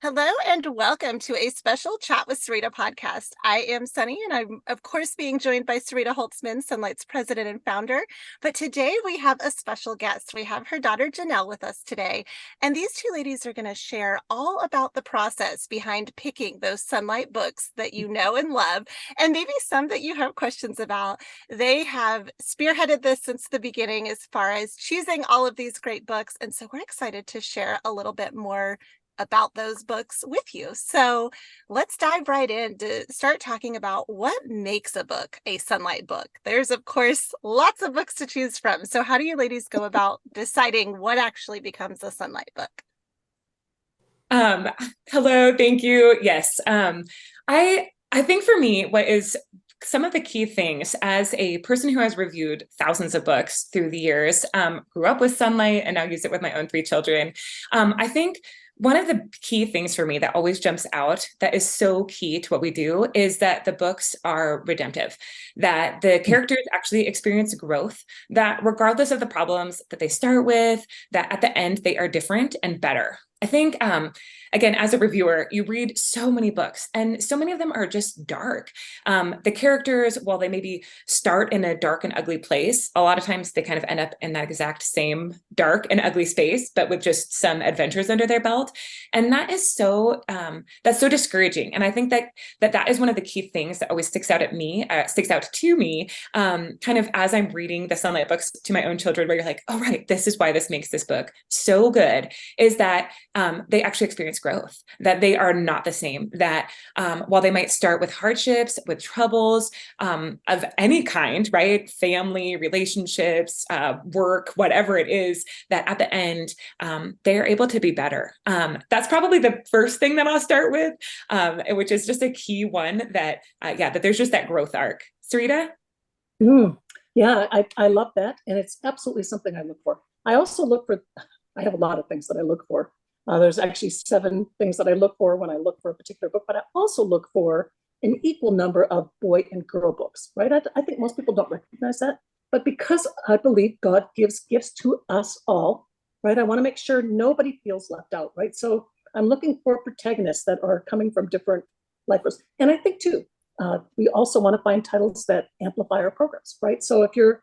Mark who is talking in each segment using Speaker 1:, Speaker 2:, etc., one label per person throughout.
Speaker 1: Hello and welcome to a special Chat with Sarita podcast. I am Sunny, and I'm, of course, being joined by Sarita Holtzman, Sonlight's president and founder. But today we have a special guest. We have her daughter, Jonelle, with us today. And these two ladies are going to share all about the process behind picking those Sonlight books that you know and love, and maybe some that you have questions about. They have spearheaded this since the beginning as far as choosing all of these great books. And so we're excited to share a little bit more about those books with you. So let's dive right in to start talking about what makes a book a Sonlight book. There's, of course, lots of books to choose from. So how do you ladies go about deciding what actually becomes a Sonlight book?
Speaker 2: Um, Hello, thank you. Yes. I think for me, what is some of the key things as a person who has reviewed thousands of books through the years, grew up with Sonlight and now use it with my own three children. I think one of the key things for me that always jumps out that is so key to what we do is that the books are redemptive, that the characters actually experience growth, that regardless of the problems that they start with, that at the end they are different and better. I think, again, as a reviewer, you read so many books and so many of them are just dark. The characters, while they maybe start in a dark and ugly place, a lot of times they kind of end up in that exact same dark and ugly space, but with just some adventures under their belt. And that is that's so discouraging. And I think that is one of the key things that always sticks out to me, kind of as I'm reading the Sunlight books to my own children, where you're like, oh, right, this is why this makes this book so good, is that they actually experience growth, that they are not the same, that while they might start with hardships, with troubles of any kind, right? Family, relationships, work, whatever it is, that at the end, they are able to be better. That's probably the first thing that I'll start with, which is just a key one that there's just that growth arc. Sarita?
Speaker 3: Mm, yeah, I love that. And it's absolutely something I look for. I also look for, I have a lot of things that I look for. There's actually 7 things that I look for when I look for a particular book, but I also look for an equal number of boy and girl books, right? I think most people don't recognize that, but because I believe God gives gifts to us all, right? I want to make sure nobody feels left out, right? So I'm looking for protagonists that are coming from different life groups. And I think too, we also want to find titles that amplify our programs, right? So if you're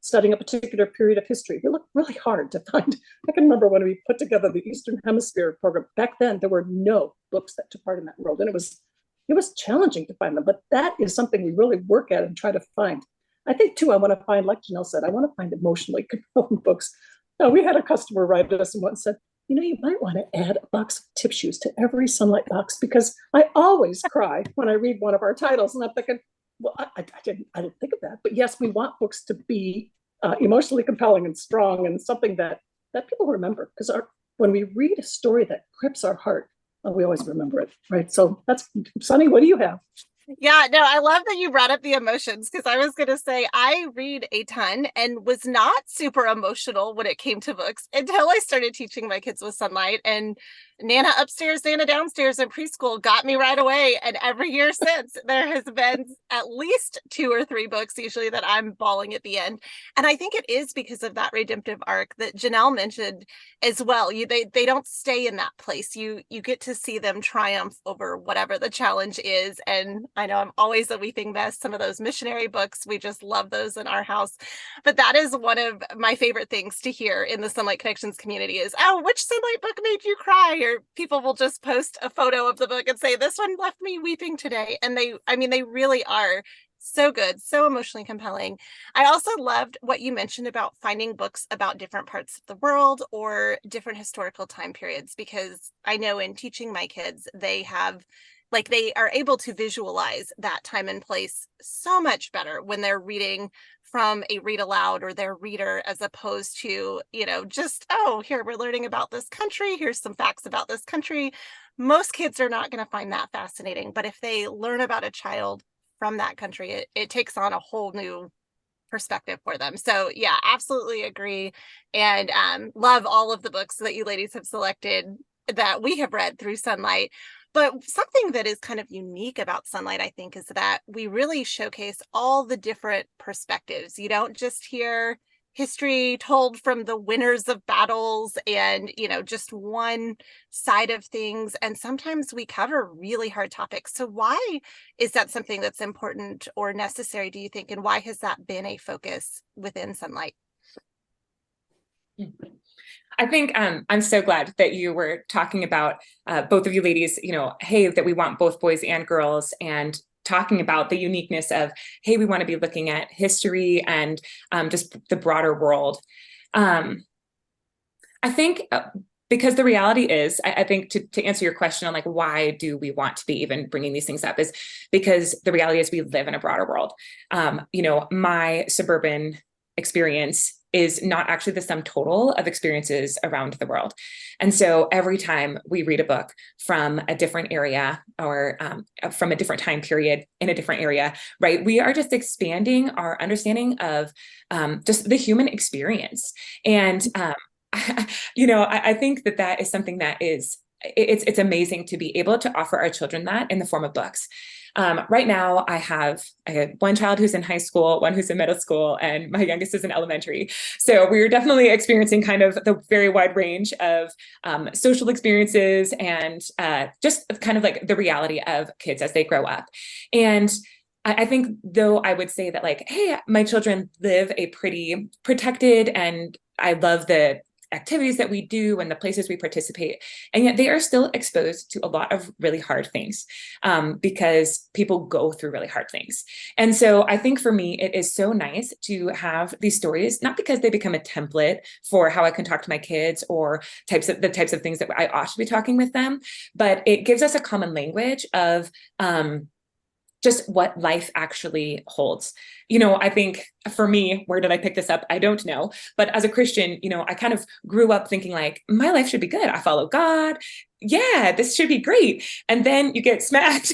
Speaker 3: studying a particular period of history, you look really hard to find. I can remember when we put together the Eastern Hemisphere program. Back then, there were no books that took part in that world, and it was challenging to find them. But that is something we really work at and try to find. I think too, I want to find, like Jonelle said, I want to find emotionally compelling books. We had a customer write to us and once said, you might want to add a box of tip shoes to every Sonlight box because I always cry when I read one of our titles. And I'm thinking, well, I didn't think of that. But yes, we want books to be emotionally compelling and strong and something that people remember. Because when we read a story that grips our heart, we always remember it, right? So that's, Sunny, what do you have?
Speaker 1: Yeah, no, I love that you brought up the emotions because I was going to say I read a ton and was not super emotional when it came to books until I started teaching my kids with Sonlight. And Nana upstairs, Nana downstairs in preschool got me right away. And every year since, there has been at least 2 or 3 books usually that I'm bawling at the end. And I think it is because of that redemptive arc that Jonelle mentioned as well. They don't stay in that place. You get to see them triumph over whatever the challenge is. And I know I'm always a weeping mess. Some of those missionary books, we just love those in our house. But that is one of my favorite things to hear in the Sonlight Connections community is, oh, which Sonlight book made you cry? Or people will just post a photo of the book and say, this one left me weeping today. And they really are so good, so emotionally compelling. I also loved what you mentioned about finding books about different parts of the world or different historical time periods, because I know in teaching my kids, they are able to visualize that time and place so much better when they're reading from a read aloud or their reader, as opposed to, just, oh, here we're learning about this country. Here's some facts about this country. Most kids are not going to find that fascinating. But if they learn about a child from that country, it takes on a whole new perspective for them. So yeah, absolutely agree. And love all of the books that you ladies have selected that we have read through Sonlight. But something that is kind of unique about Sonlight, I think, is that we really showcase all the different perspectives. You don't just hear history told from the winners of battles and, just one side of things. And sometimes we cover really hard topics. So why is that something that's important or necessary, do you think? And why has that been a focus within Sonlight?
Speaker 2: I think I'm so glad that you were talking about both of you ladies, hey, that we want both boys and girls, and talking about the uniqueness of, hey, we want to be looking at history and just the broader world. I think because the reality is, I think to answer your question on like, why do we want to be even bringing these things up, is because the reality is we live in a broader world. My suburban experience is not actually the sum total of experiences around the world. And so every time we read a book from a different area or from a different time period in a different area, right, we are just expanding our understanding of just the human experience. And, I think that is something that it's amazing to be able to offer our children that in the form of books. Right now, I have one child who's in high school, one who's in middle school, and my youngest is in elementary. So we're definitely experiencing kind of the very wide range of social experiences and just kind of like the reality of kids as they grow up. And I think, though, I would say that like, hey, my children live a pretty protected, and I love the activities that we do and the places we participate. And yet they are still exposed to a lot of really hard things because people go through really hard things. And so I think for me, it is so nice to have these stories, not because they become a template for how I can talk to my kids or the types of things that I ought to be talking with them, but it gives us a common language of just what life actually holds. I think for me, where did I pick this up? I don't know. But as a Christian, I kind of grew up thinking like, my life should be good. I follow God. Yeah, this should be great. And then you get smacked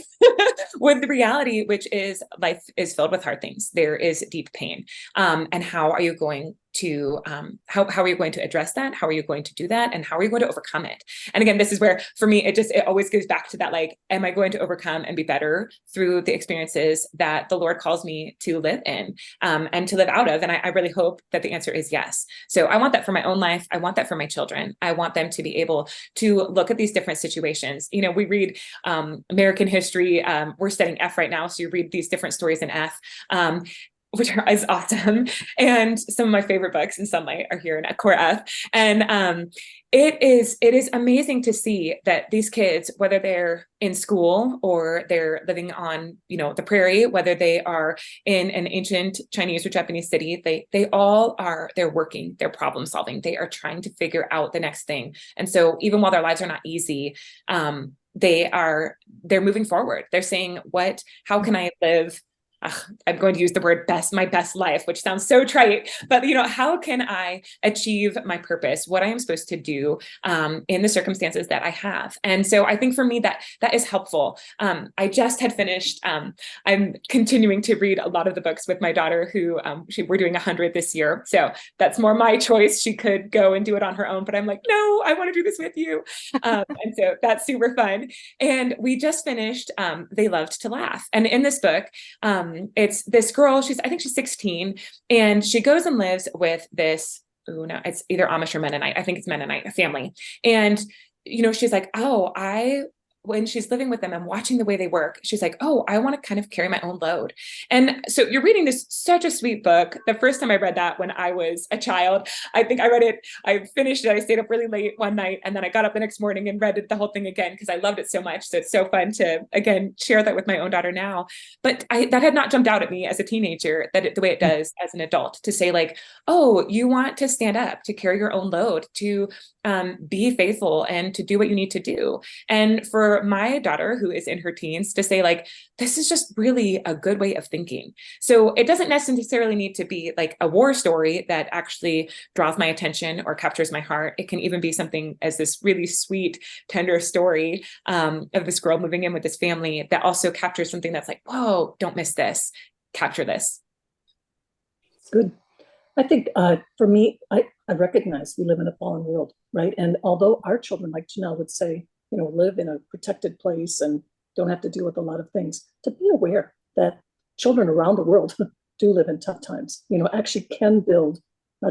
Speaker 2: with the reality, which is life is filled with hard things. There is deep pain. And how are you going to how are you going to address that? How are you going to do that? And how are you going to overcome it? And again, this is where for me, it always goes back to that, like, am I going to overcome and be better through the experiences that the Lord calls me to live in and to live out of? And I really hope that the answer is yes. So I want that for my own life. I want that for my children. I want them to be able to look at these different situations. We read American history. We're studying F right now. So you read these different stories in F. Which is awesome. And some of my favorite books in Sonlight are here in Core F. And it is amazing to see that these kids, whether they're in school or they're living on, the prairie, whether they are in an ancient Chinese or Japanese city, they're working, they're problem solving, they are trying to figure out the next thing. And so even while their lives are not easy, they're moving forward. They're saying, how can I live? I'm going to use the word my best life, which sounds so trite, but how can I achieve my purpose, what I am supposed to do in the circumstances that I have? And so I think for me that is helpful. I just had finished, I'm continuing to read a lot of the books with my daughter who we're doing 100 this year. So that's more my choice. She could go and do it on her own, but I'm like, no, I want to do this with you. And so that's super fun. And we just finished They Loved to Laugh. And in this book, it's this girl, I think she's 16, and she goes and lives with this, it's either Amish or Mennonite. I think it's Mennonite, a family. And, she's like, when she's living with them and watching the way they work, she's like, I want to kind of carry my own load. And so you're reading this, such a sweet book. The first time I read that when I was a child, I think I read it, I finished it, I stayed up really late one night, and then I got up the next morning and read the whole thing again because I loved it so much. So it's so fun to, again, share that with my own daughter now. But that had not jumped out at me as a teenager, the way it does as an adult, to say like, you want to stand up, to carry your own load, to be faithful and to do what you need to do. And for my daughter, who is in her teens, to say like, this is just really a good way of thinking. So it doesn't necessarily need to be like a war story that actually draws my attention or captures my heart. It can even be something as this really sweet, tender story of this girl moving in with this family that also captures something that's like, whoa, don't miss this, capture this.
Speaker 3: Good. I think for me, I recognize we live in a fallen world, right? And although our children, like Jonelle would say, live in a protected place and don't have to deal with a lot of things, to be aware that children around the world do live in tough times, actually can build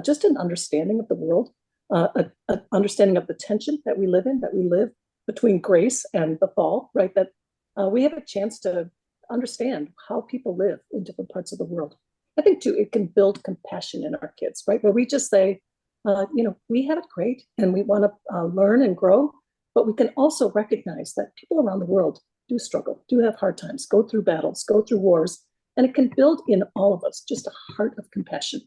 Speaker 3: just an understanding of the world, an understanding of the tension that we live in, that we live between grace and the fall, right? That we have a chance to understand how people live in different parts of the world. I think too, it can build compassion in our kids, right? Where we just say, we have it great and we want to learn and grow, but we can also recognize that people around the world do struggle, do have hard times, go through battles, go through wars, and it can build in all of us just a heart of compassion.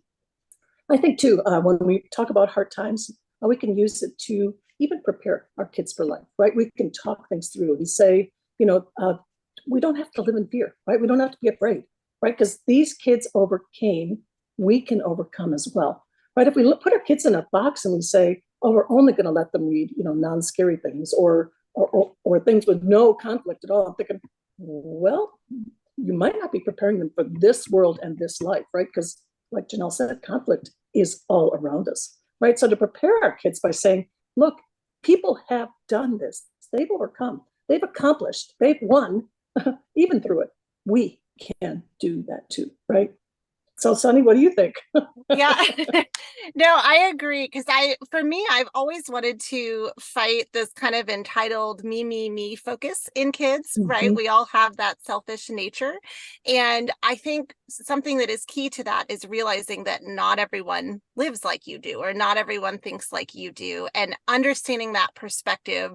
Speaker 3: I think too, when we talk about hard times, we can use it to even prepare our kids for life, right? We can talk things through and say, we don't have to live in fear, right? We don't have to be afraid, right? Because these kids overcame, we can overcome as well, right? If we put our kids in a box and we say, oh, we're only going to let them read, non-scary things or things with no conflict at all, I'm thinking, well, you might not be preparing them for this world and this life, right? Because like Jonelle said, conflict is all around us, right? So to prepare our kids by saying, look, people have done this. They've overcome. They've accomplished. They've won, even through it. We can do that too, right? So, Sunny, what do you think?
Speaker 1: Yeah, no, I agree. Because for me, I've always wanted to fight this kind of entitled me focus in kids, right? We all have that selfish nature. And I think something that is key to that is realizing that not everyone lives like you do, or not everyone thinks like you do. And understanding that perspective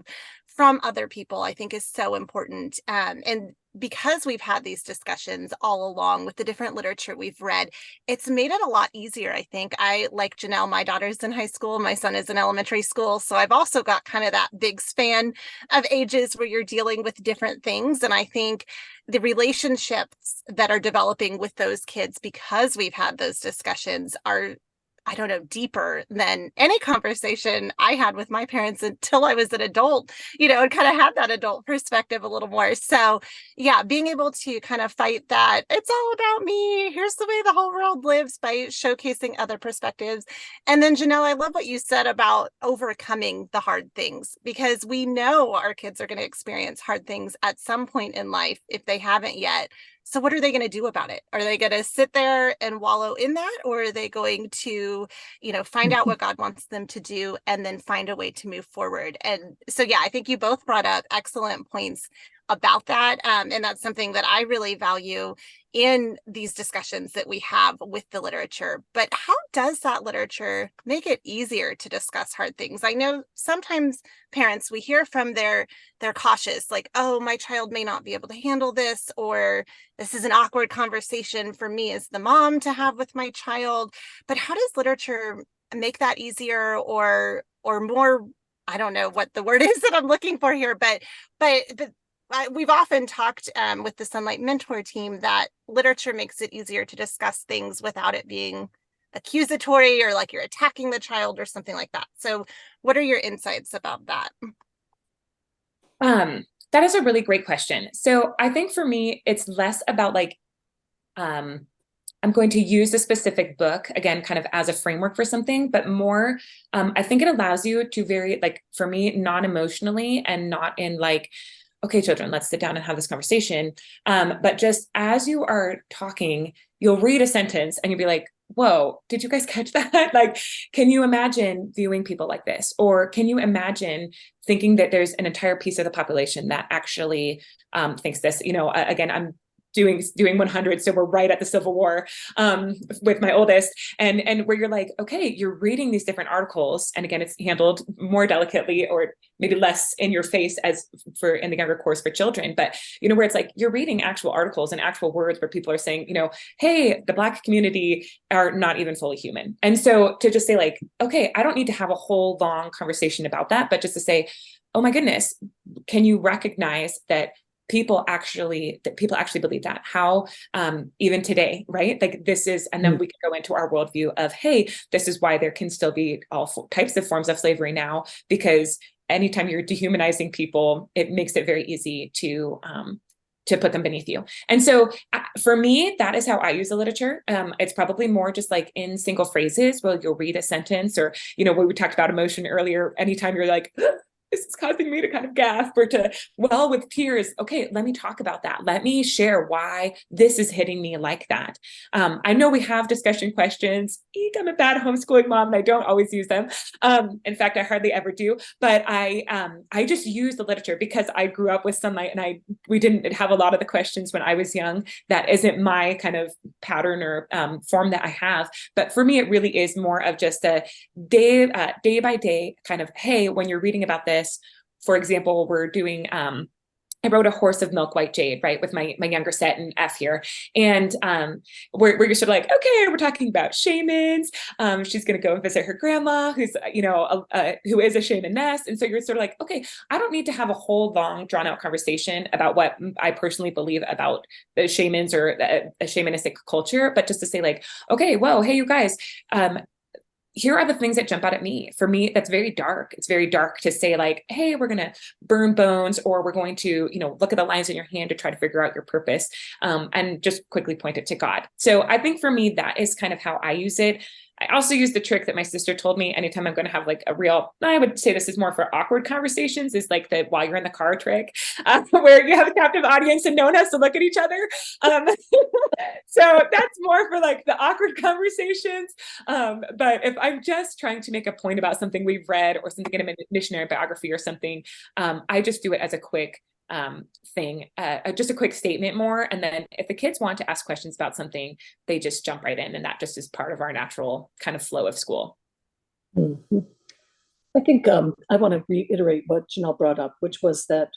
Speaker 1: from other people, I think, is so important. And because we've had these discussions all along with the different literature we've read, it's made it a lot easier, I think. Like Jonelle, my daughter's in high school, my son is in elementary school. So I've also got kind of that big span of ages where you're dealing with different things. And I think the relationships that are developing with those kids, because we've had those discussions, are, I don't know, deeper than any conversation I had with my parents until I was an adult, and kind of had that adult perspective a little more. So yeah, being able to kind of fight that it's all about me, here's the way the whole world lives, by showcasing other perspectives. And then Jonelle, I love what you said about overcoming the hard things, because we know our kids are going to experience hard things at some point in life if they haven't yet. So what are they going to do about it? Are they going to sit there and wallow in that? Or are they going to, find out what God wants them to do and then find a way to move forward? And so, yeah, I think you both brought up excellent points about that. And that's something that I really value in these discussions that we have with the literature. But how does that literature make it easier to discuss hard things? I know sometimes parents, we hear from they're cautious, like, oh, my child may not be able to handle this, or this is an awkward conversation for me as the mom to have with my child. But how does literature make that easier or more? I don't know what the word is that I'm looking for here, but we've often talked with the Sonlight mentor team that literature makes it easier to discuss things without it being accusatory or like you're attacking the child or something like that. So what are your insights about that?
Speaker 2: That is a really great question. So I think for me, it's less about like, I'm going to use a specific book, again, kind of as a framework for something, but more, I think it allows you to very, like, for me, non-emotionally and not in like, okay, children, let's sit down and have this conversation. But just as you are talking, you'll read a sentence and you'll be like, whoa, did you guys catch that? Like, can you imagine viewing people like this? Or can you imagine thinking that there's an entire piece of the population that actually thinks this? Again, I'm doing 100, so we're right at the Civil War with my oldest, and where you're like, okay, you're reading these different articles, and again, it's handled more delicately or maybe less in your face as for in the younger course for children, but where it's like you're reading actual articles and actual words where people are saying, hey, the Black community are not even fully human. And so to just say like, okay, I don't need to have a whole long conversation about that, but just to say, oh my goodness, can you recognize that people actually believe that? How even today, right? Like this is, and then we can go into our worldview of, hey, this is why there can still be all types of forms of slavery now, because anytime you're dehumanizing people, it makes it very easy to put them beneath you. And so for me, that is how I use the literature. It's probably more just like in single phrases where you'll read a sentence or, where we talked about emotion earlier, anytime you're like, this is causing me to kind of gasp or to well with tears. Okay, let me talk about that. Let me share why this is hitting me like that. I know we have discussion questions. Eek, I'm a bad homeschooling mom and I don't always use them. In fact, I hardly ever do, but I just use the literature because I grew up with Sonlight and we didn't have a lot of the questions when I was young. That isn't my kind of pattern or form that I have. But for me, it really is more of just a day by day kind of, hey, when you're reading about this, for example, we're doing, I wrote A Horse of Milk White Jade, right, with my younger set in F here. And we're sort of like, okay, we're talking about shamans. She's going to go and visit her grandma, who's, who is a shamaness. And so you're sort of like, okay, I don't need to have a whole long drawn out conversation about what I personally believe about the shamans or a shamanistic culture, but just to say like, okay, whoa, hey, you guys, here are the things that jump out at me. For me, that's very dark. It's very dark to say like, hey, we're going to burn bones, or we're going to, look at the lines in your hand to try to figure out your purpose, and just quickly point it to God. So I think for me, that is kind of how I use it. I also use the trick that my sister told me anytime I'm going to have like a real, I would say this is more for awkward conversations, is like the while you're in the car trick, where you have a captive audience and no one has to look at each other. So that's more for like the awkward conversations. But if I'm just trying to make a point about something we've read or something in a missionary biography or something, I just do it as a quick thing, just a quick statement more. And then if the kids want to ask questions about something, they just jump right in. And that just is part of our natural kind of flow of school.
Speaker 3: Mm-hmm. I think I want to reiterate what Jonelle brought up, which was that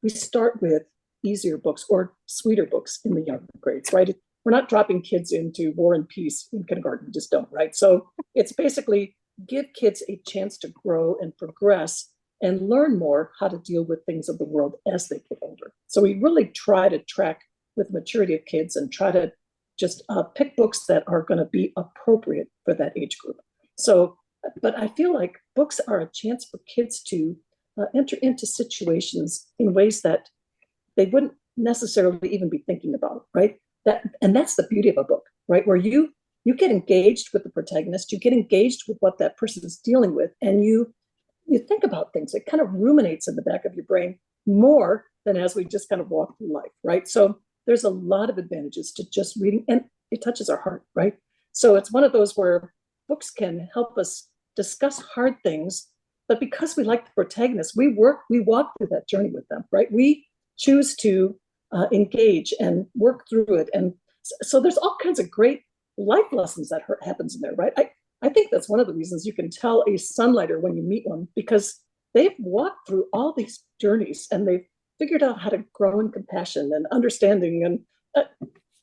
Speaker 3: we start with easier books or sweeter books in the younger grades, right? We're not dropping kids into War and Peace in kindergarten, we just don't, right? So it's basically give kids a chance to grow and progress and learn more how to deal with things of the world as they get older. So we really try to track with the maturity of kids and try to just pick books that are going to be appropriate for that age group. So, but I feel like books are a chance for kids to enter into situations in ways that they wouldn't necessarily even be thinking about, right? And that's the beauty of a book, right? Where you get engaged with the protagonist, you get engaged with what that person is dealing with, and you think about things. It kind of ruminates in the back of your brain more than as we just kind of walk through life, right? So there's a lot of advantages to just reading, and it touches our heart, right? So it's one of those where books can help us discuss hard things, but because we like the protagonist, we walk through that journey with them, right? We choose to engage and work through it. And so there's all kinds of great life lessons that happens in there, right? I think that's one of the reasons you can tell a Sonlighter when you meet one, because they've walked through all these journeys and they've figured out how to grow in compassion and understanding. And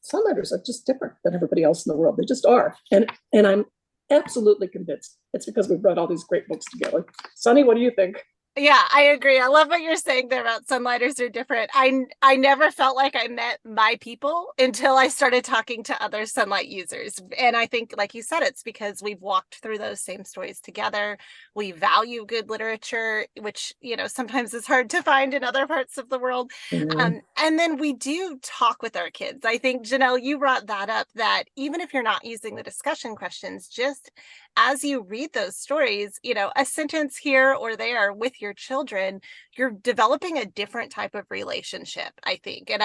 Speaker 3: Sonlighters are just different than everybody else in the world. They just are. And I'm absolutely convinced it's because we've read all these great books together. Sonny, what do you think?
Speaker 1: Yeah, I agree. I love what you're saying there about Sonlighters are different. I never felt like I met my people until I started talking to other Sonlight users. And I think, like you said, it's because we've walked through those same stories together. We value good literature, which, sometimes is hard to find in other parts of the world.
Speaker 3: Mm-hmm.
Speaker 1: And then we do talk with our kids. I think, Jonelle, you brought that up, that even if you're not using the discussion questions, just as you read those stories, a sentence here or there with your children, you're developing a different type of relationship, I think. And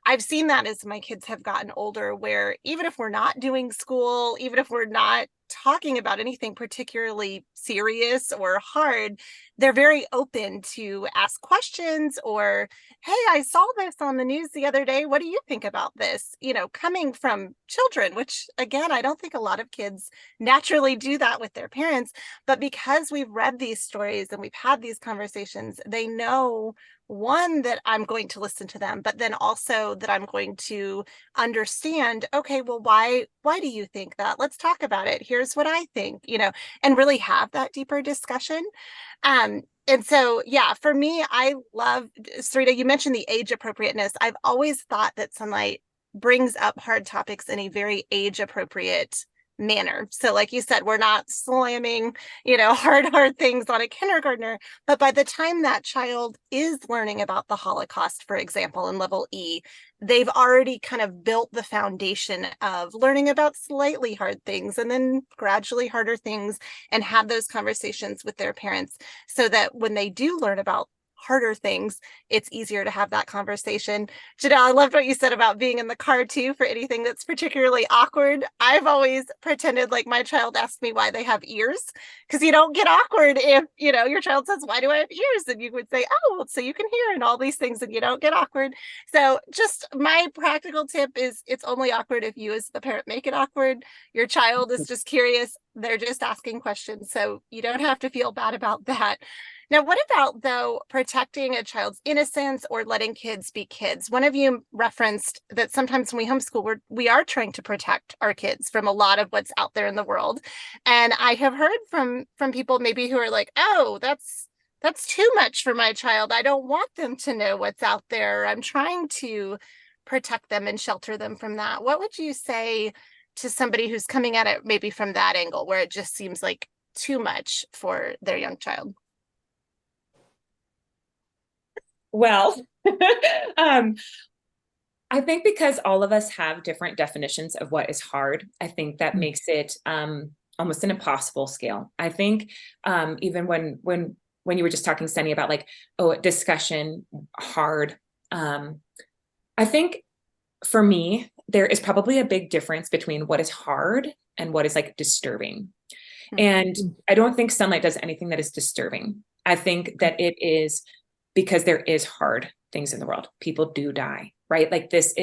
Speaker 1: I've seen that as my kids have gotten older, where even if we're not doing school, even if we're not talking about anything particularly serious or hard, they're very open to ask questions, or, hey, I saw this on the news the other day. What do you think about this? Coming from children, which again, I don't think a lot of kids naturally do that with their parents, but because we've read these stories and we've had these conversations, they know, one, that I'm going to listen to them, but then also that I'm going to understand, okay, well, why do you think that? Let's talk about it. Here's what I think, and really have that deeper discussion. And so, yeah, for me, I love, Sarita, you mentioned the age appropriateness. I've always thought that Sonlight brings up hard topics in a very age appropriate manner. So like you said, we're not slamming, hard things on a kindergartner, but by the time that child is learning about the Holocaust, for example, in level E, they've already kind of built the foundation of learning about slightly hard things and then gradually harder things, and have those conversations with their parents so that when they do learn about harder things, it's easier to have that conversation. Jonelle, I loved what you said about being in the car too for anything that's particularly awkward. I've always pretended like my child asked me why they have ears, because you don't get awkward if, your child says, why do I have ears? And you would say, oh, so you can hear and all these things, and you don't get awkward. So just my practical tip is it's only awkward if you as the parent make it awkward. Your child is just curious. They're just asking questions. So you don't have to feel bad about that. Now, what about, though, protecting a child's innocence or letting kids be kids? One of you referenced that sometimes when we homeschool, we are trying to protect our kids from a lot of what's out there in the world. And I have heard from people maybe who are like, oh, that's too much for my child. I don't want them to know what's out there. I'm trying to protect them and shelter them from that. What would you say to somebody who's coming at it maybe from that angle, where it just seems like too much for their young child?
Speaker 2: Well, I think because all of us have different definitions of what is hard, I think that makes it almost an impossible scale. I think even when you were just talking, Sunny, about like, oh, discussion, hard. I think for me, there is probably a big difference between what is hard and what is like disturbing. And I don't think Sonlight does anything that is disturbing. I think that it is because there is hard things in the world. People do die, right? Like that's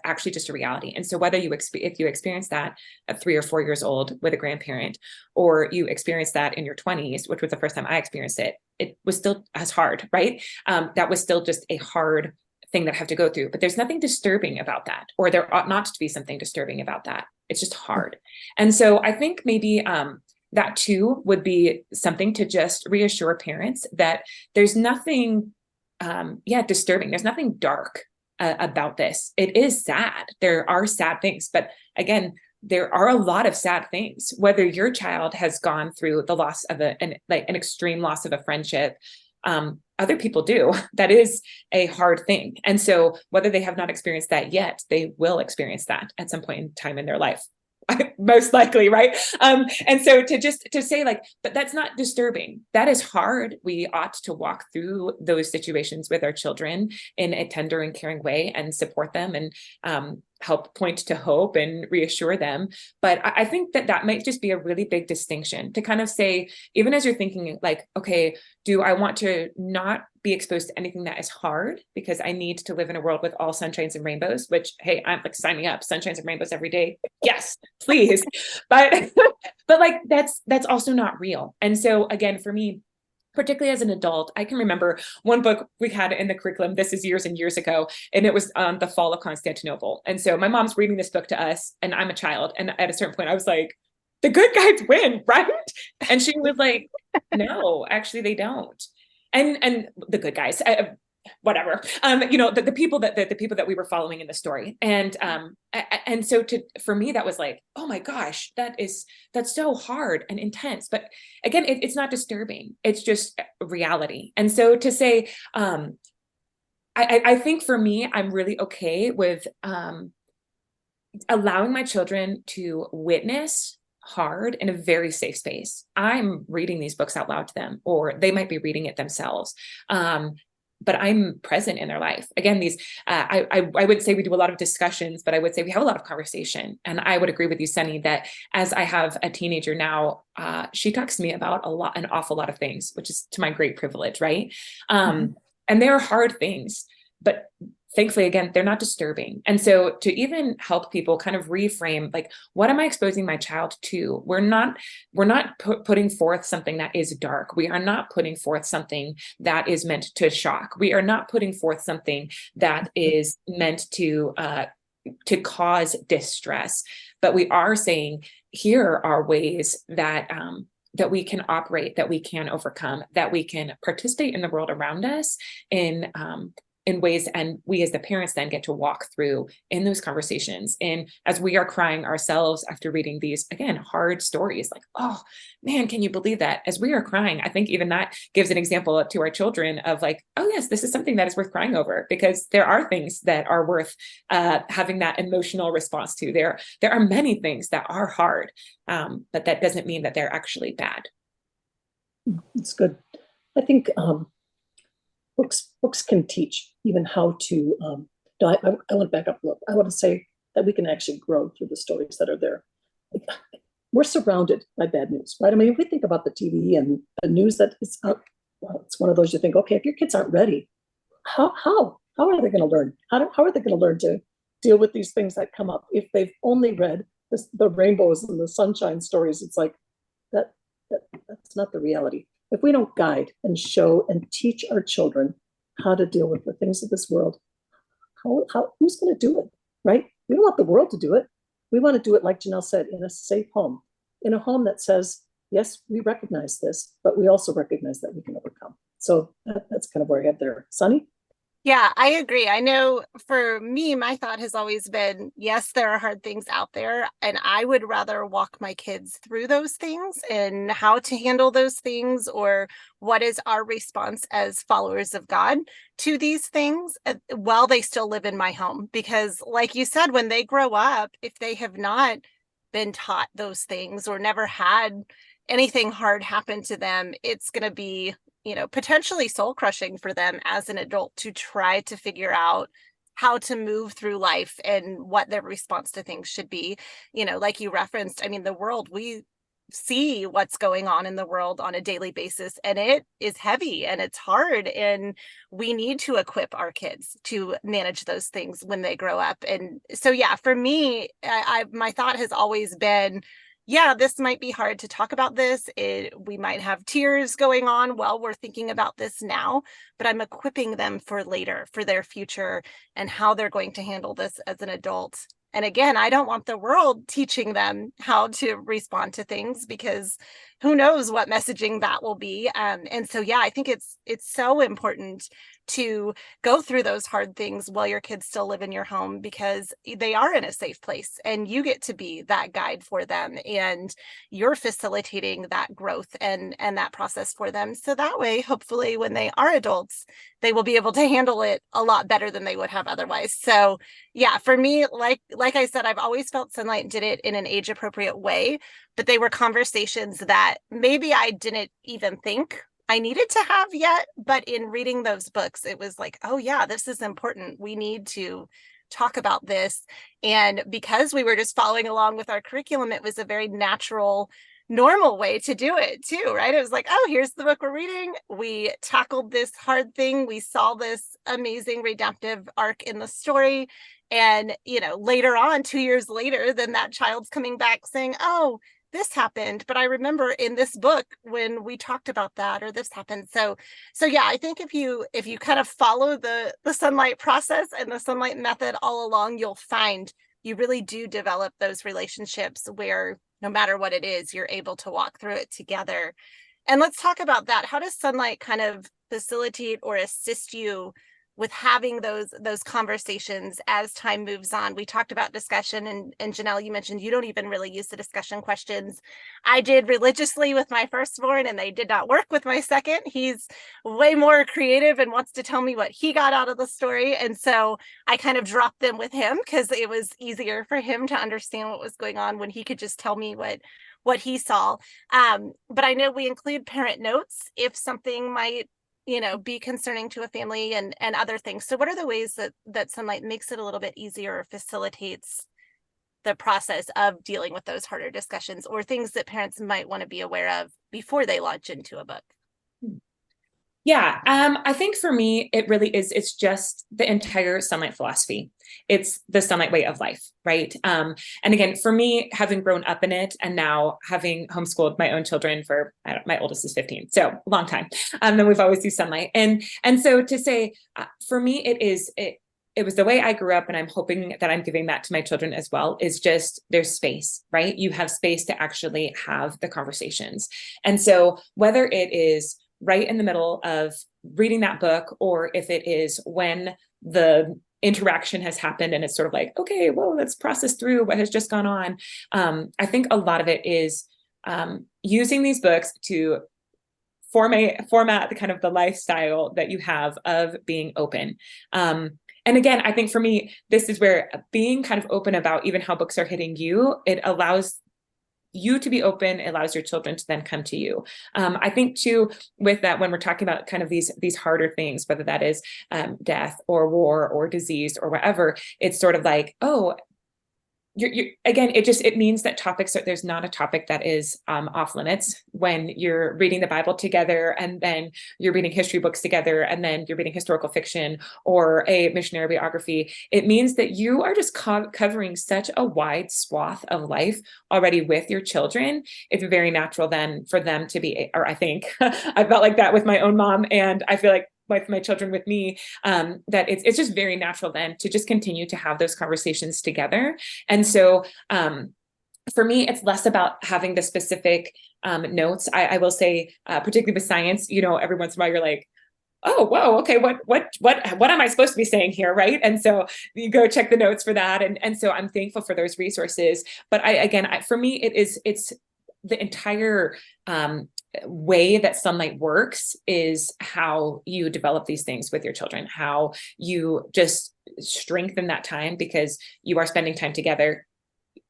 Speaker 2: actually just a reality. And so whether if you experience that at 3 or 4 years old with a grandparent, or you experience that in your 20s, which was the first time I experienced it, it was still as hard, right? That was still just a hard thing that I have to go through, but there's nothing disturbing about that, or there ought not to be something disturbing about that. It's just hard. And so I think maybe, that too would be something to just reassure parents that there's nothing, disturbing. There's nothing dark about this. It is sad. There are sad things, but again, there are a lot of sad things. Whether your child has gone through the loss of an extreme loss of a friendship, other people do. That is a hard thing. And so whether they have not experienced that yet, they will experience that at some point in time in their life. Most likely, right? And so to say like, but that's not disturbing. That is hard. We ought to walk through those situations with our children in a tender and caring way and support them and help point to hope and reassure them. But I think that might just be a really big distinction to kind of say, even as you're thinking like, okay, do I want to not be exposed to anything that is hard because I need to live in a world with all sunshines and rainbows, which, hey, I'm like signing up, sunshines and rainbows every day. Yes, please. But like, that's also not real. And so again, for me, particularly as an adult, I can remember one book we had in the curriculum, this is years and years ago, and it was The Fall of Constantinople. And so my mom's reading this book to us, and I'm a child. And at a certain point, I was like, the good guys win, right? And she was like, no, actually, they don't. And the good guys, whatever, the people that we were following in the story. And so for me, that was like, oh my gosh, that's so hard and intense. But again, it's not disturbing. It's just reality. And so to say, I think for me, I'm really okay with allowing my children to witness hard in a very safe space. I'm reading these books out loud to them, or they might be reading it themselves. But I'm present in their life. Again, I wouldn't say we do a lot of discussions, but I would say we have a lot of conversation. And I would agree with you, Sunny, that as I have a teenager now, she talks to me about an awful lot of things, which is to my great privilege, right? And they're hard things, but thankfully, again, they're not disturbing. And so to even help people kind of reframe, like, what am I exposing my child to? We're not putting forth something that is dark. We are not putting forth something that is meant to shock. We are not putting forth something that is meant to cause distress. But we are saying, here are ways that we can operate, that we can overcome, that we can participate in the world around us in in ways, and we as the parents then get to walk through in those conversations. And as we are crying ourselves after reading these, again, hard stories, like, oh man, can you believe that? As we are crying, I think even that gives an example to our children of like, oh yes, this is something that is worth crying over, because there are things that are worth having that emotional response to. There are many things that are hard, but that doesn't mean that they're actually bad.
Speaker 3: It's good. I think books can teach even how to. No, I want to back up a little. I want to say that we can actually grow through the stories that are there. We're surrounded by bad news, right? I mean, if we think about the TV and the news that is out, well, it's one of those you think, okay, if your kids aren't ready, how are they going to learn? How are they going to learn to deal with these things that come up if they've only read the rainbows and the sunshine stories? It's like that's not the reality. If we don't guide and show and teach our children how to deal with the things of this world, who's going to do it, right? We don't want the world to do it. We want to do it, like Jonelle said, in a safe home, in a home that says, yes, we recognize this, but we also recognize that we can overcome. So that's kind of where I get there. Sunny?
Speaker 1: Yeah, I agree. I know for me, my thought has always been, yes, there are hard things out there, and I would rather walk my kids through those things and how to handle those things, or what is our response as followers of God to these things while they still live in my home. Because like you said, when they grow up, if they have not been taught those things or never had anything hard happen to them, it's going to be potentially soul crushing for them as an adult to try to figure out how to move through life and what their response to things should be. Like you referenced, I mean, the world, we see what's going on in the world on a daily basis, and it is heavy and it's hard, and we need to equip our kids to manage those things when they grow up. And so, yeah, for me, my thought has always been, yeah, this might be hard to talk about this. We might have tears going on while we're thinking about this now, but I'm equipping them for later, for their future, and how they're going to handle this as an adult. And again, I don't want the world teaching them how to respond to things, because who knows what messaging that will be. And so, yeah, I think it's so important to go through those hard things while your kids still live in your home, because they are in a safe place and you get to be that guide for them, and you're facilitating that growth and that process for them. So that way, hopefully, when they are adults, they will be able to handle it a lot better than they would have otherwise. So yeah, for me, like I said, I've always felt Sonlight did it in an age appropriate way, but they were conversations that maybe I didn't even think I needed to have yet. But in reading those books, it was like, oh yeah, this is important. We need to talk about this. And because we were just following along with our curriculum, it was a very natural, normal way to do it too, right? It was like, oh, here's the book we're reading. We tackled this hard thing. We saw this amazing redemptive arc in the story. And, later on, 2 years later, then that child's coming back saying, oh, this happened, but I remember in this book when we talked about that, or this happened. So yeah, I think if you kind of follow the Sonlight process and the Sonlight method all along, you'll find you really do develop those relationships where no matter what it is, you're able to walk through it together. And let's talk about that. How does Sonlight kind of facilitate or assist you with having those conversations as time moves on? We talked about discussion, and Jonelle, you mentioned you don't even really use the discussion questions. I did religiously with my firstborn, and they did not work with my second. He's way more creative and wants to tell me what he got out of the story. And so I kind of dropped them with him because it was easier for him to understand what was going on when he could just tell me what he saw. But I know we include parent notes if something might be concerning to a family, and other things. So what are the ways that Sonlight makes it a little bit easier or facilitates the process of dealing with those harder discussions or things that parents might want to be aware of before they launch into a book?
Speaker 2: Yeah, I think for me, it really is, it's just the entire Sonlight philosophy. It's the Sonlight way of life, right? And again, for me, having grown up in it and now having homeschooled my own children for, my oldest is 15, so long time. Then we've always used Sonlight. And so to say, for me, it was the way I grew up, and I'm hoping that I'm giving that to my children as well, is just there's space, right? You have space to actually have the conversations. And so whether it is right in the middle of reading that book, or if it is when the interaction has happened and it's sort of like, okay, well, let's process through what has just gone on. I think a lot of it is using these books to format the kind of the lifestyle that you have of being open. And again, I think for me, this is where being kind of open about even how books are hitting you, it allows you to be open, it allows your children to then come to you. I think too, with that, when we're talking about kind of these harder things, whether that is death or war or disease or whatever, it's sort of like, oh, again, it means that there's not a topic that is off limits when you're reading the Bible together, and then you're reading history books together, and then you're reading historical fiction or a missionary biography. It means that you are just covering such a wide swath of life already with your children. It's very natural then for them to be, or I think I felt like that with my own mom, and I feel like with my children with me, that it's just very natural then to just continue to have those conversations together. And so for me, it's less about having the specific notes. I will say, particularly with science, every once in a while you're like, oh, whoa, okay, what am I supposed to be saying here, right? And so you go check the notes for that. And so I'm thankful for those resources. But for me, it's the entire way that Sonlight works is how you develop these things with your children, how you just strengthen that time because you are spending time together.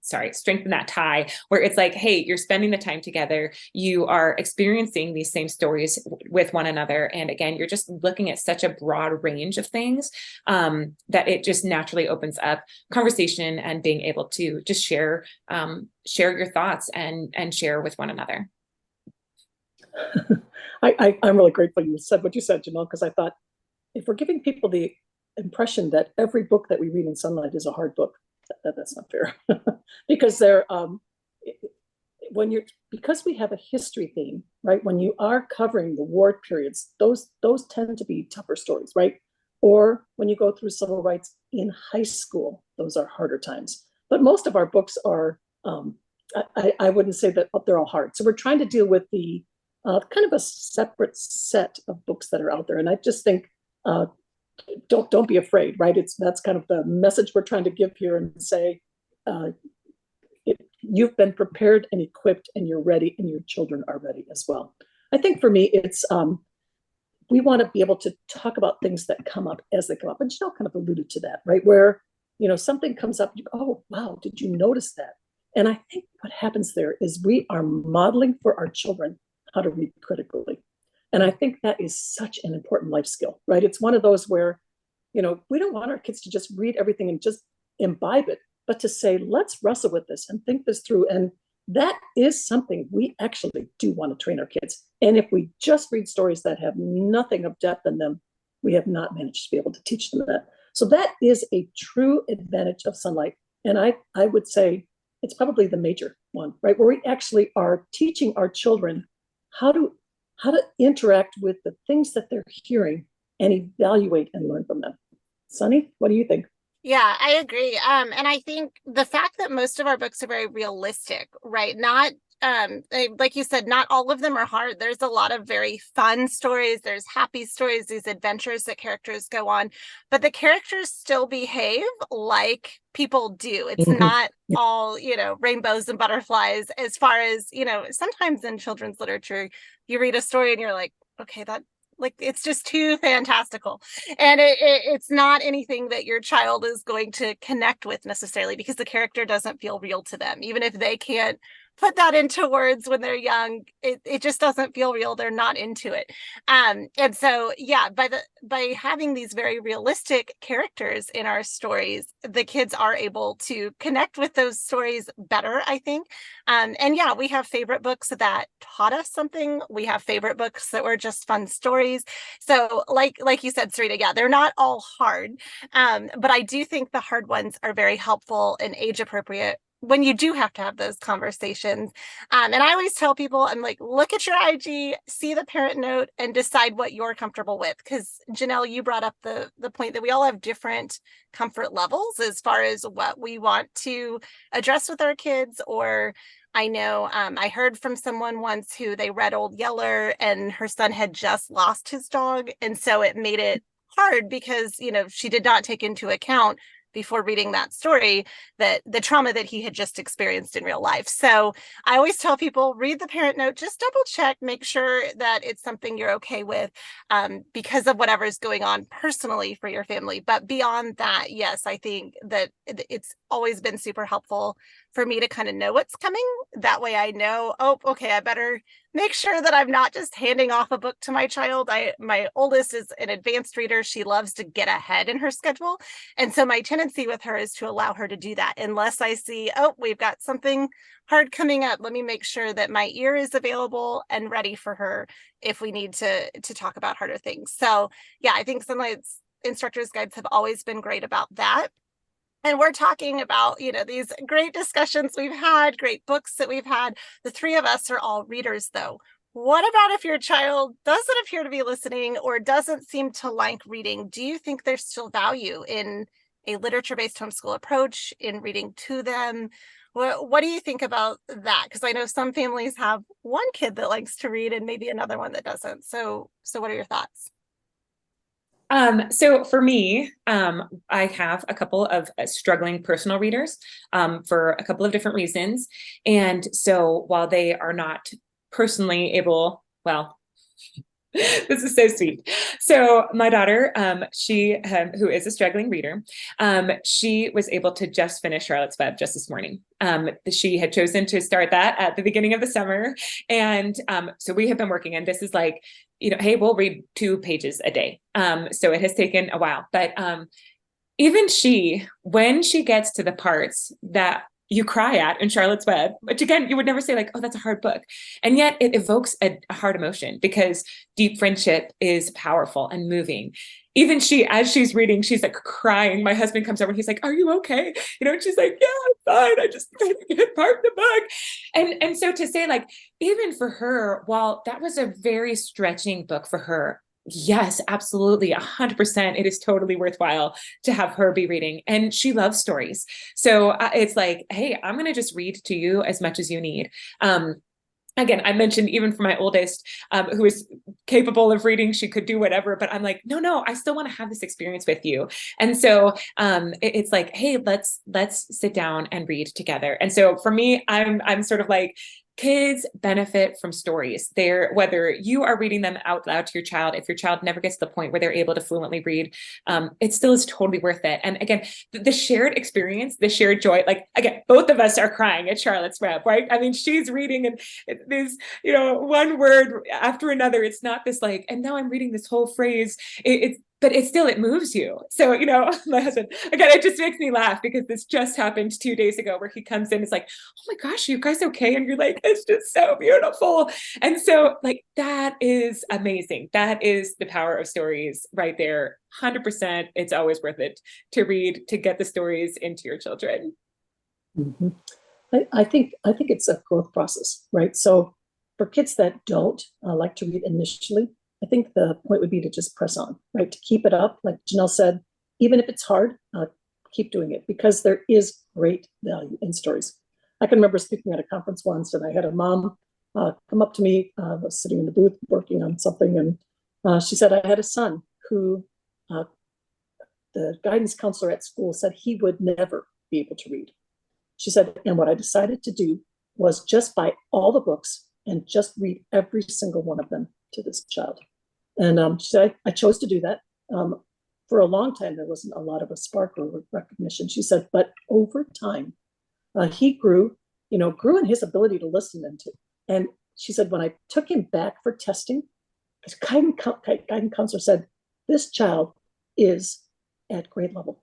Speaker 2: Strengthen that tie where it's like, hey, you're spending the time together. You are experiencing these same stories with one another. And again, you're just looking at such a broad range of things that it just naturally opens up conversation and being able to just share your thoughts and share with one another.
Speaker 3: I'm really grateful you said what you said, Jonelle, because I thought if we're giving people the impression that every book that we read in Sonlight is a hard book, that's not fair. Because because we have a history theme, right? When you are covering the war periods, those tend to be tougher stories, right? Or when you go through civil rights in high school, those are harder times. But most of our books are, I wouldn't say that they're all hard. So we're trying to deal with the kind of a separate set of books that are out there. And I just think, don't be afraid, right? That's kind of the message we're trying to give here and say, you've been prepared and equipped and you're ready and your children are ready as well. I think for me, it's, we want to be able to talk about things that come up as they come up. And Jonelle kind of alluded to that, right? Where, something comes up, you go, oh, wow, did you notice that? And I think what happens there is we are modeling for our children how to read critically. And I think that is such an important life skill, right? It's one of those where, we don't want our kids to just read everything and just imbibe it, but to say, let's wrestle with this and think this through. And that is something we actually do want to train our kids. And if we just read stories that have nothing of depth in them, we have not managed to be able to teach them that. So that is a true advantage of Sonlight. And I would say it's probably the major one, right? Where we actually are teaching our children how to interact with the things that they're hearing and evaluate and learn from them. Sunny, what do you think?
Speaker 1: Yeah, I agree. And I think the fact that most of our books are very realistic, right? Not like you said, not all of them are hard. There's a lot of very fun stories. There's happy stories, these adventures that characters go on, but the characters still behave like people do. It's not all, rainbows and butterflies as far as, sometimes in children's literature, you read a story and you're like, okay, it's just too fantastical. And it's not anything that your child is going to connect with necessarily because the character doesn't feel real to them. Even if they can't put that into words when they're young, it just doesn't feel real. They're not into it. And so, yeah, by having these very realistic characters in our stories, the kids are able to connect with those stories better, I think. And yeah, we have favorite books that taught us something. We have favorite books that were just fun stories. So like you said, Sarita, yeah, they're not all hard. But I do think the hard ones are very helpful and age appropriate when you do have to have those conversations. And I always tell people, I'm like, look at your IG, see the parent note, and decide what you're comfortable with. Because Jonelle, you brought up the point that we all have different comfort levels as far as what we want to address with our kids or I know I heard from someone once who they read Old Yeller, and her son had just lost his dog. And so it made it hard because, she did not take into account before reading that story that the trauma that he had just experienced in real life. So I always tell people, read the parent note, just double check, make sure that it's something you're okay with, because of whatever's going on personally for your family. But beyond that, yes, I think that it's always been super helpful for me to kind of know what's coming. That way I know, oh, okay, I better make sure that I'm not just handing off a book to my child. My oldest is an advanced reader. She loves to get ahead in her schedule. And so my tendency with her is to allow her to do that unless I see, oh, we've got something hard coming up. Let me make sure that my ear is available and ready for her if we need to talk about harder things. So yeah, I think Sonlight's instructors guides have always been great about that. And we're talking about, these great discussions we've had, great books that we've had. The three of us are all readers, though. What about if your child doesn't appear to be listening or doesn't seem to like reading? Do you think there's still value in a literature-based homeschool approach, in reading to them? What do you think about that? Because I know some families have one kid that likes to read and maybe another one that doesn't. So what are your thoughts?
Speaker 2: So for me, I have a couple of struggling personal readers for a couple of different reasons. And so while they are not personally able, well, this is so sweet. So my daughter, she who is a struggling reader, she was able to just finish Charlotte's Web just this morning. She had chosen to start that at the beginning of the summer. And so we have been working, and this is like, hey, we'll read 2 pages a day. So it has taken a while, but even she, when she gets to the parts that you cry at in Charlotte's Web, which again, you would never say like, oh, that's a hard book. And yet it evokes a hard emotion because deep friendship is powerful and moving. Even she, as she's reading, she's like crying. My husband comes over and he's like, are you okay? And she's like, yeah, I'm fine. I just couldn't get part of the book. And so to say like, even for her, while that was a very stretching book for her, yes, absolutely. 100%. It is totally worthwhile to have her be reading. And she loves stories. So it's like, hey, I'm going to just read to you as much as you need. Again, I mentioned even for my oldest, who is capable of reading, she could do whatever, but I'm like, no, I still want to have this experience with you. And so it's like, hey, let's sit down and read together. And so for me, I'm sort of like, kids benefit from stories. Whether you are reading them out loud to your child, if your child never gets to the point where they're able to fluently read, it still is totally worth it. And again, the shared experience, the shared joy, like again, both of us are crying at Charlotte's Web, right? I mean, she's reading and there's, one word after another. It's not this like, and now I'm reading this whole phrase. But it moves you. So, my husband, again, it just makes me laugh because this just happened 2 days ago where he comes in, it's like, oh my gosh, are you guys okay? And you're like, it's just so beautiful. And so like, that is amazing. That is the power of stories right there. 100%. It's always worth it to read, to get the stories into your children.
Speaker 3: Mm-hmm. I think it's a growth process, right? So for kids that don't like to read initially, I think the point would be to just press on, right? To keep it up. Like Jonelle said, even if it's hard, keep doing it because there is great value in stories. I can remember speaking at a conference once and I had a mom come up to me. I was sitting in the booth working on something and she said, I had a son who the guidance counselor at school said he would never be able to read. She said, and what I decided to do was just buy all the books and just read every single one of them to this child. And she said, I chose to do that. For a long time, there wasn't a lot of a spark or recognition. She said, but over time, he grew in his ability to listen and she said, when I took him back for testing, the guidance counselor said, this child is at grade level.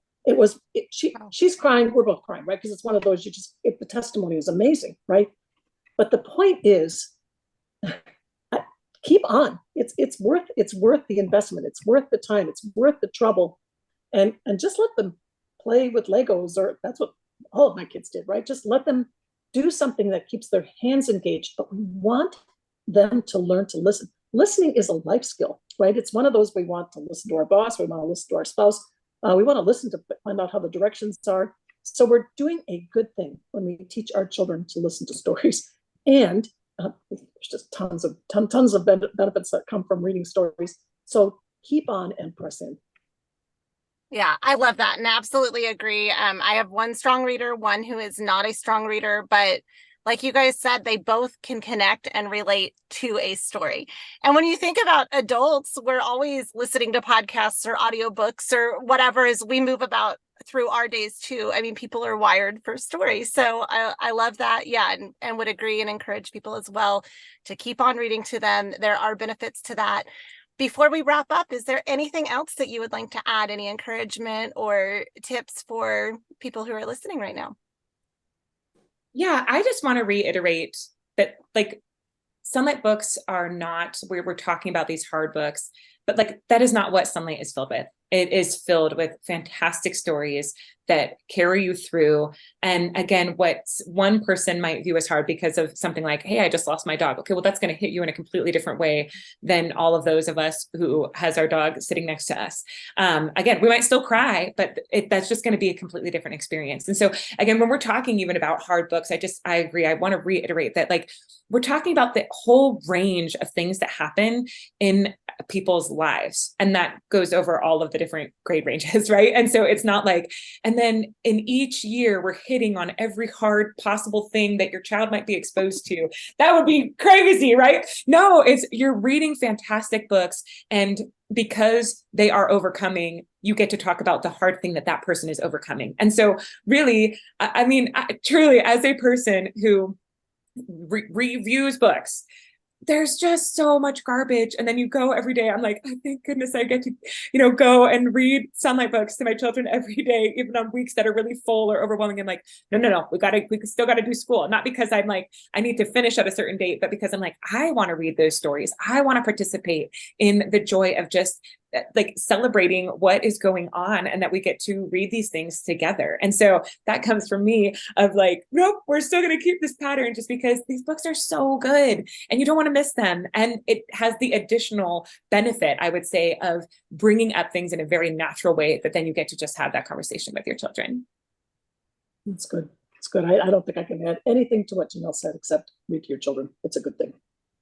Speaker 3: She's crying, we're both crying, right? Because it's one of those, the testimony is amazing, right? But the point is, keep on. It's worth the investment. It's worth the time. It's worth the trouble, and just let them play with Legos, or that's what all of my kids did, right? Just let them do something that keeps their hands engaged. But we want them to learn to listen. Listening is a life skill, right? It's one of those we want to listen to our boss, we want to listen to our spouse, we want to listen to find out how the directions are. So we're doing a good thing when we teach our children to listen to stories. And there's just tons of benefits that come from reading stories. So keep on and press in.
Speaker 1: Yeah, I love that and absolutely agree. I have one strong reader, one who is not a strong reader, but like you guys said, they both can connect and relate to a story. And when you think about adults, we're always listening to podcasts or audiobooks or whatever as we move about through our days too. I mean, people are wired for stories. So I love that. Yeah. And would agree and encourage people as well to keep on reading to them. There are benefits to that. Before we wrap up, is there anything else that you would like to add? Any encouragement or tips for people who are listening right now?
Speaker 2: Yeah, I just want to reiterate that like Sonlight books are not where we're talking about these hard books, but like that is not what Sonlight is filled with. It is filled with fantastic stories that carry you through. And again, what one person might view as hard because of something like, hey, I just lost my dog. Okay, well, that's going to hit you in a completely different way than all of those of us who has our dog sitting next to us. Again, we might still cry, but that's just going to be a completely different experience. And so again, when we're talking even about hard books, I agree. I want to reiterate that like we're talking about the whole range of things that happen in people's lives. And that goes over all of the different grade ranges, right? And so it's not like, and then in each year, we're hitting on every hard possible thing that your child might be exposed to. That would be crazy, right? No, it's you're reading fantastic books. And because they are overcoming, you get to talk about the hard thing that that person is overcoming. And so really, I mean, truly, as a person who reviews books, there's just so much garbage. And then you go every day. I'm like, oh, thank goodness I get to, go and read Sonlight books to my children every day, even on weeks that are really full or overwhelming. I'm like, no, we still got to do school. Not because I'm like, I need to finish at a certain date, but because I'm like, I want to read those stories. I want to participate in the joy of just like celebrating what is going on and that we get to read these things together. And so that comes from me of like, nope, we're still going to keep this pattern just because these books are so good and you don't want to miss them. And it has the additional benefit, I would say, of bringing up things in a very natural way that then you get to just have that conversation with your children.
Speaker 3: That's good. It's good. I don't think I can add anything to what Jonelle said except read to your children. It's a good thing.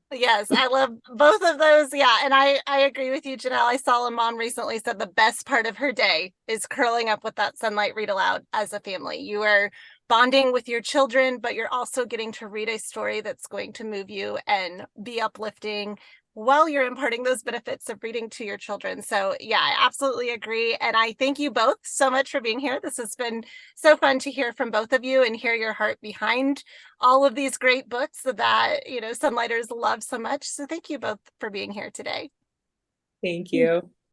Speaker 1: Yes, I love both of those. Yeah, and I agree with you, Jonelle. I saw a mom recently said the best part of her day is curling up with that Sonlight read aloud as a family. You are bonding with your children, but you're also getting to read a story that's going to move you and be uplifting while you're imparting those benefits of reading to your children. So yeah, I absolutely agree. And I thank you both so much for being here. This has been so fun to hear from both of you and hear your heart behind all of these great books that, Sonlighters love so much. So thank you both for being here today.
Speaker 2: Thank you.